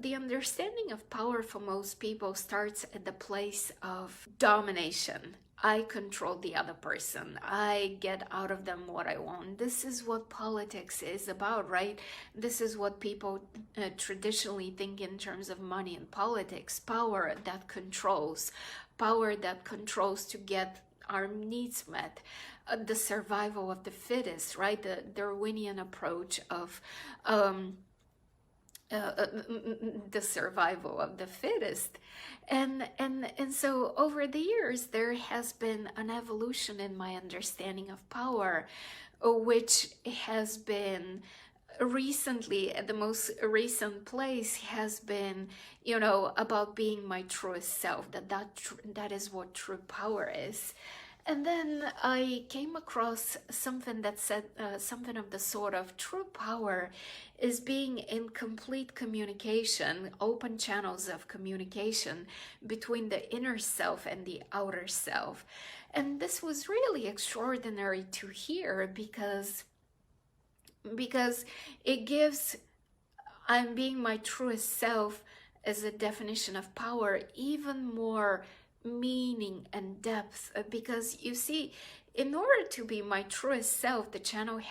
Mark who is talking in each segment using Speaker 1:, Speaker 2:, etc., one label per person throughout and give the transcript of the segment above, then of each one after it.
Speaker 1: the understanding of power for most people starts at the place of domination. I control the other person. I get out of them what I want. This is what politics is about, right? This is what people traditionally think in terms of money and politics. Power that controls. Power that controls to get our needs met. The survival of the fittest, right? The Darwinian approach of the survival of the fittest. And so over the years there has been an evolution in my understanding of power, which has been recently, at the most recent place, has been, you know, about being my truest self, that is what true power is. And then I came across something that said something of the sort of true power is being in complete communication, open channels of communication between the inner self and the outer self. And this was really extraordinary to hear because it gives I'm being my truest self as a definition of power even more meaning and depth, because you see, in order to be my truest self, the channel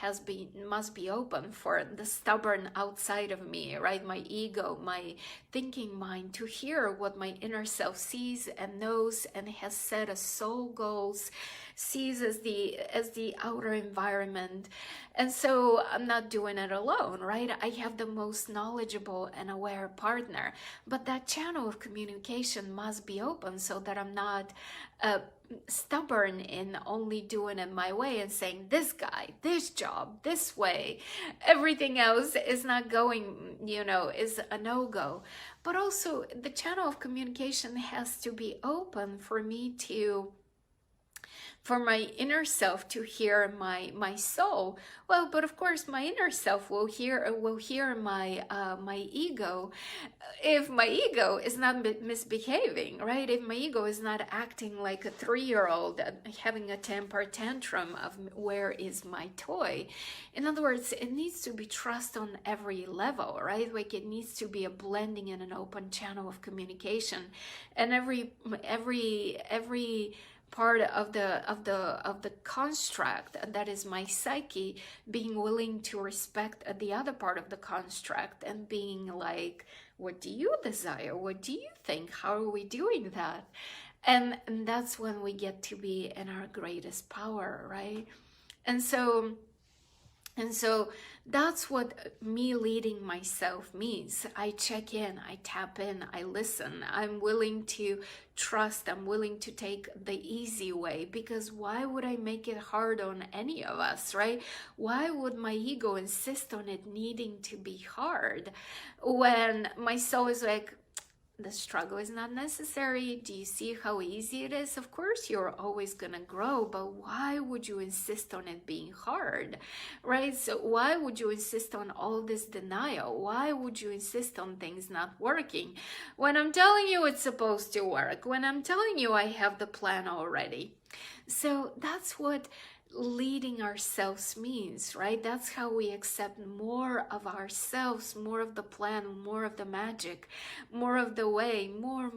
Speaker 1: must be open for the stubborn outside of me, right? My ego, my thinking mind, to hear what my inner self sees and knows and has set as soul goals, sees as the outer environment. And so I'm not doing it alone, right? I have the most knowledgeable and aware partner, but that channel of communication must be open so that I'm not stubborn in only doing it my way and saying this guy, this job, this way, everything else is not going, you know, is a no-go. But also the channel of communication has to be open for me to, for my inner self to hear my soul. Well, but of course my inner self will hear my my ego if my ego is not misbehaving, right? If my ego is not acting like a 3-year-old having a temper tantrum of where is my toy. In other words, it needs to be trust on every level, right? Like it needs to be a blending and an open channel of communication, and every part of the construct that is my psyche being willing to respect the other part of the construct and being like, what do you desire? What do you think? How are we doing that? And that's when we get to be in our greatest power, right? And so that's what me leading myself means. I check in, I tap in, I listen. I'm willing to trust. I'm willing to take the easy way, because why would I make it hard on any of us, right? Why would my ego insist on it needing to be hard when my soul is like, the struggle is not necessary. Do you see how easy it is? Of course, you're always gonna grow, but why would you insist on it being hard, right? So why would you insist on all this denial? Why would you insist on things not working when I'm telling you it's supposed to work, when I'm telling you I have the plan already? So that's what leading ourselves means, right? That's how we accept more of ourselves, more of the plan, more of the magic, more of the way, more.